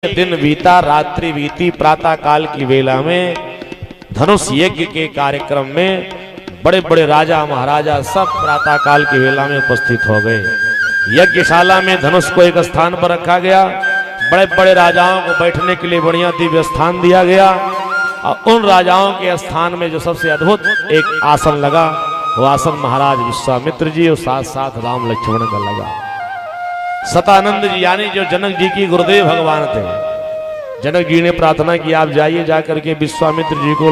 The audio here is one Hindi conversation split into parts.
दिन बीता, रात्रि बीती, प्रातः काल की वेला में धनुष यज्ञ के कार्यक्रम में बड़े बड़े राजा महाराजा सब प्रातः काल की वेला में उपस्थित हो गए। यज्ञशाला में धनुष को एक स्थान पर रखा गया। बड़े बड़े राजाओं को बैठने के लिए बढ़िया दिव्य स्थान दिया गया और उन राजाओं के स्थान में जो सबसे अद्भुत एक आसन लगा, वो आसन महाराज विश्वामित्र जी और साथ साथ राम लक्ष्मण का लगा। सतानंद जी यानी जो जनक जी की गुरुदेव भगवान थे, जनक जी ने प्रार्थना की आप जाइए, जाकर के विश्वामित्र जी को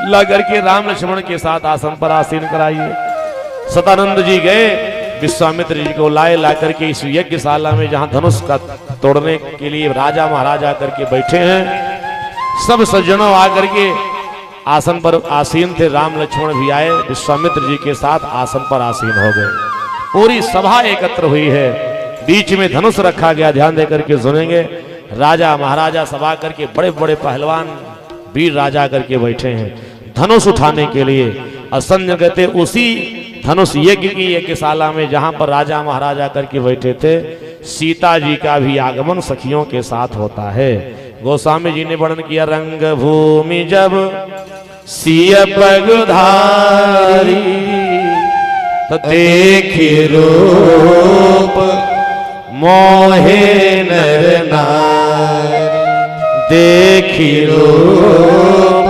ला करके राम लक्ष्मण के साथ आसन पर आसीन कराइए। सतानंद जी गए, विश्वामित्र जी को ला करके इस यज्ञशाला में जहां धनुष का तोड़ने के लिए राजा महाराजा करके बैठे हैं, सब सज्जनों आकर के आसन पर आसीन थे। राम लक्ष्मण भी आए, विश्वामित्र जी के साथ आसन पर आसीन हो गए। पूरी सभा एकत्र हुई है, बीच में धनुष रखा गया। ध्यान देकर के सुनेंगे, राजा महाराजा सभा करके बड़े बड़े पहलवान वीर राजा करके बैठे हैं धनुष उठाने के लिए। असंग कहते उसी धनुष यज्ञ की यज्ञशाला में जहां पर राजा महाराजा करके बैठे थे, सीता जी का भी आगमन सखियों के साथ होता है। गोस्वामी जी ने वर्णन किया, रंग भूमि जब सिय पगधारी तो देखी रूप मोहे नर नारी, देखी रूप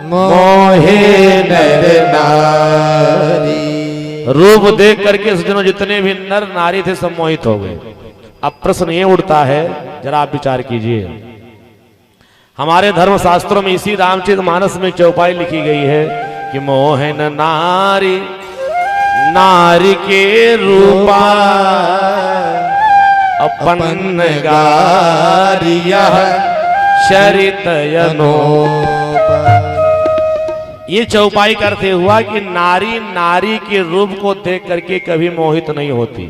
मोहे नर नारी। रूप देख करके सज्जनों जितने भी नर नारी थे सब मोहित हो गए। अब प्रश्न ये उठता है, जरा आप विचार कीजिए, हमारे धर्म शास्त्रों में इसी रामचरितमानस में चौपाई लिखी गई है कि मोहन नारी नारी के रूपा अपन गारिया चरित ये चौपाई करते हुआ कि नारी नारी के रूप को देख करके कभी मोहित नहीं होती।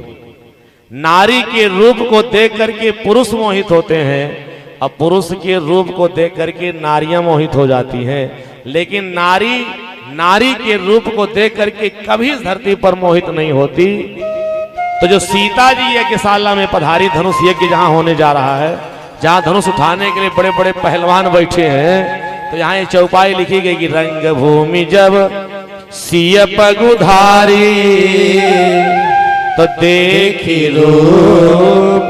नारी के रूप को देख करके पुरुष मोहित होते हैं और पुरुष के रूप को देख करके नारियां मोहित हो जाती हैं, लेकिन नारी के रूप को देख करके कभी धरती पर मोहित नहीं होती। तो जो सीता जी यज्ञशाला में पधारी, धनुष यज्ञ जहां होने जा रहा है, जहां धनुष उठाने के लिए बड़े बड़े पहलवान बैठे हैं, तो यहाँ ये चौपाई लिखी गई कि रंग भूमि जब सिय पगुधारी तो देखी रूप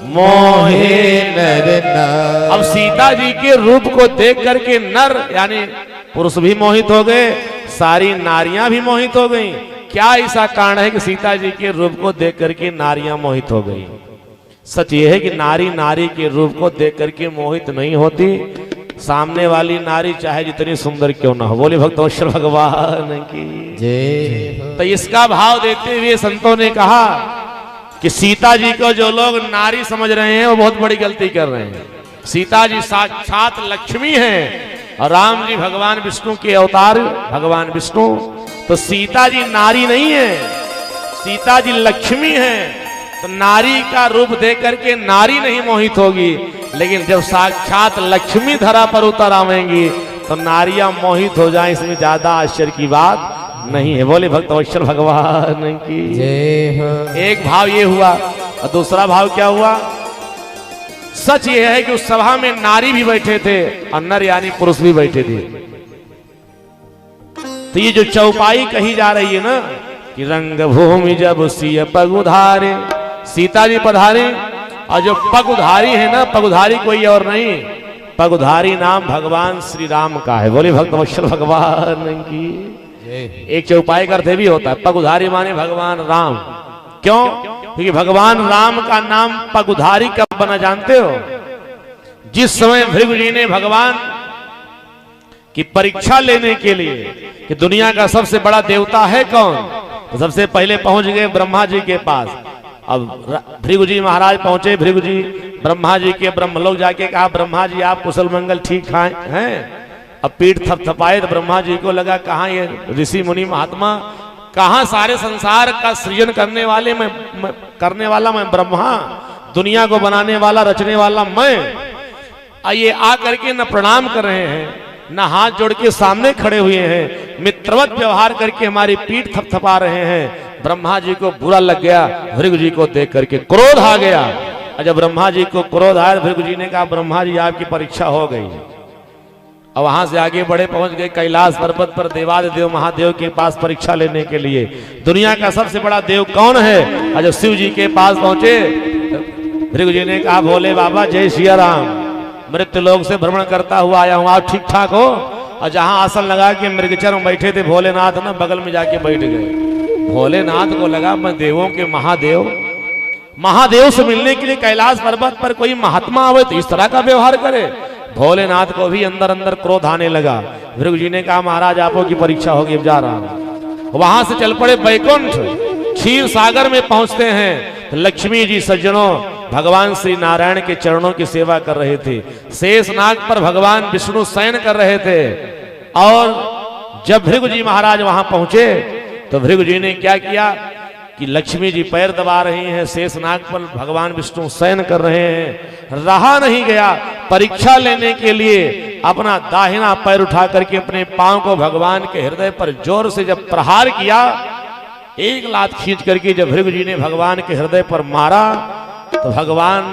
मोहे नर नारी। अब सीता जी के रूप को देख करके नर यानी पुरुष भी मोहित हो गए, सारी नारियां भी मोहित हो गईं। क्या ऐसा कारण है कि सीता जी के रूप को देख करके नारियां मोहित हो गई? सच ये है कि नारी नारी के रूप को देख करके मोहित नहीं होती, सामने वाली नारी चाहे जितनी सुंदर क्यों ना हो। बोले भक्तवत्सल भगवान की जय। तो इसका भाव देते हुए संतों ने कहा कि सीता जी को जो लोग नारी समझ रहे हैं वो बहुत बड़ी गलती कर रहे हैं। सीता जी साक्षात लक्ष्मी हैं और राम जी भगवान विष्णु के अवतार भगवान विष्णु। तो सीता जी नारी नहीं है, सीता जी लक्ष्मी है। तो नारी का रूप देख करके नारी नहीं मोहित होगी, लेकिन जब साक्षात लक्ष्मी धरा पर उतर आवेंगी तो नारियां मोहित हो जाएं, इसमें ज्यादा आश्चर्य की बात नहीं है। बोले भक्तवत्सल भगवान की जय हो। एक भाव ये हुआ और दूसरा भाव क्या हुआ? सच ये है कि उस सभा में नारी भी बैठे थे और नर यानी पुरुष भी बैठे थे। तो ये जो चौपाई कही जा रही है ना कि रंग भूमि जब सिय पगुधारे, सीता जी पधारे, और जो पगुधारी है ना, पगुधारी कोई और नहीं, पगुधारी नाम भगवान श्री राम का है। बोले भक्तवत्सल भगवान की एक चौपाई करते भी होता है, पगुधारी माने भगवान राम। क्यों? क्योंकि भगवान राम का नाम पगुधारी कब बना जानते हो? जिस समय भृगु जी ने भगवान की परीक्षा लेने के लिए कि दुनिया का सबसे बड़ा देवता है कौन, तो सबसे पहले पहुंच गए ब्रह्मा जी के पास। अब भृगु जी महाराज पहुंचे, भृगु जी ब्रह्मा जी के ब्रह्मलोक जाके कहा, ब्रह्मा जी आप कुशल मंगल ठीक हैं? अब पीठ थपथपाए तो ब्रह्मा जी को लगा कहाँ ये ऋषि मुनि महात्मा, कहाँ सारे संसार का सृजन करने वाला मैं ब्रह्मा, दुनिया को बनाने वाला रचने वाला मैं, ये आ करके न प्रणाम कर रहे हैं न हाथ जोड़ के सामने खड़े हुए हैं, मित्रवत व्यवहार करके हमारी पीठ थपथपा रहे हैं। ब्रह्मा जी को बुरा लग गया, भृगु जी को देख करके क्रोध आ गया और जब ब्रह्मा जी को क्रोध आया, भृगु जी ने कहा ब्रह्मा जी आपकी परीक्षा हो गई। और वहां से आगे बढ़े, पहुंच गए कैलाश पर्वत पर देवादिदेव महादेव के पास परीक्षा लेने के लिए, दुनिया का सबसे बड़ा देव कौन है। और जब शिव जी के पास पहुंचे, भृगु जी ने कहा भोले बाबा जय सिया राम, मृत्युलोक से भ्रमण करता हुआ आया हूं, आप ठीक ठाक हो। और जहां आसन लगा के मृगचर में बैठे थे भोलेनाथ ना, बगल में जाके बैठ गए। भोलेनाथ को लगा मैं देवों के महादेव, महादेव से मिलने के लिए कैलाश पर्वत पर कोई महात्मा आवे तो इस तरह का व्यवहार करे। भोलेनाथ को भी अंदर अंदर क्रोध आने लगा। भृगु जी ने कहा महाराज आपो की परीक्षा होगी, अब जा रहा हूं। वहां से चल पड़े बैकुंठ, क्षीर सागर में पहुंचते हैं तो लक्ष्मी जी सज्जनों भगवान श्री नारायण के चरणों की सेवा कर रहे थे। शेष नाग पर भगवान विष्णु शयन कर रहे थे। और जब भृगु जी महाराज वहां पहुंचे तो भृगु जी ने क्या किया कि लक्ष्मी जी पैर दबा रही हैं, शेष नाग पर भगवान विष्णु शयन कर रहे हैं। रहा नहीं गया, परीक्षा लेने के लिए अपना दाहिना पैर उठा करके अपने पांव को भगवान के हृदय पर जोर से जब प्रहार किया, एक लात खींच करके जब भृगु जी ने भगवान के हृदय पर मारा तो भगवान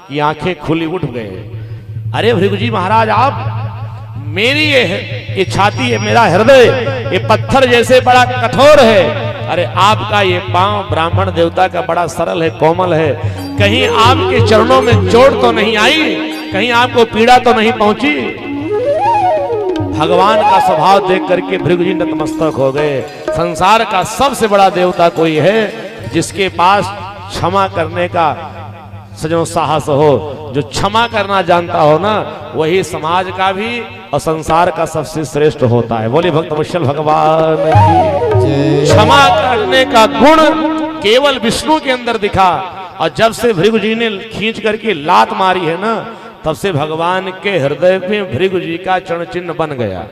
की आंखें खुली उठ गए। अरे भृगु जी महाराज आप, मेरी ये छाती है, मेरा हृदय ये पत्थर जैसे बड़ा कठोर है, अरे आपका ये पांव ब्राह्मण देवता का बड़ा सरल है, कोमल है, कहीं आपके चरणों में चोट तो नहीं आई, कहीं आपको पीड़ा तो नहीं पहुंची। भगवान का स्वभाव देख करके भृगु जी नतमस्तक हो गए। संसार का सबसे बड़ा देवता कोई है जिसके पास क्षमा करने का सजनो साहस हो, जो क्षमा करना जानता हो ना, वही समाज का भी और संसार का सबसे श्रेष्ठ होता है। बोले भक्त वत्सल भगवान की। क्षमा करने का गुण केवल विष्णु के अंदर दिखा, और जब से भृगु जी ने खींच करके लात मारी है ना, तब से भगवान के हृदय में भृगु जी का चरण चिन्ह बन गया।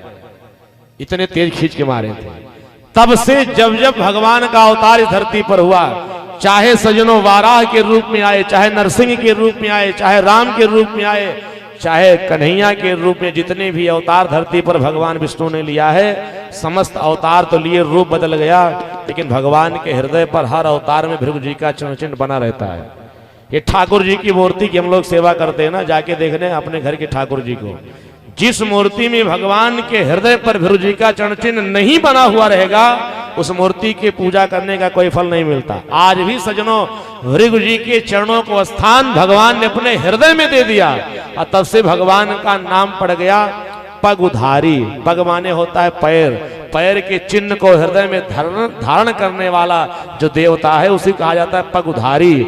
इतने तेज खींच के मारे थे। तब से जब जब भगवान का अवतार इस धरती पर हुआ, चाहे सजनों वाराह के रूप में आए, चाहे नरसिंह के रूप में आए, चाहे राम के रूप में आए, चाहे कन्हैया के रूप में, जितने भी अवतार धरती पर भगवान विष्णु ने लिया है, समस्त अवतार तो लिए, रूप बदल गया, लेकिन भगवान के हृदय पर हर अवतार में भृगु जी का चरण चिन्ह बना रहता है। ये ठाकुर जी की मूर्ति की हम लोग सेवा करते हैं ना, जाके देखने अपने घर के ठाकुर जी को, जिस मूर्ति में भगवान के हृदय पर भृगु जी का चरण चिन्ह नहीं बना हुआ रहेगा, उस मूर्ति की पूजा करने का कोई फल नहीं मिलता। आज भी सजनों भृगु जी के चरणों को स्थान भगवान ने अपने हृदय में दे दिया, और तब से भगवान का नाम पड़ गया पगुधारी। पग माने होता है पैर, पैर के चिन्ह को हृदय में धारण करने वाला जो देवता है उसी कहा जाता है पगुधारी।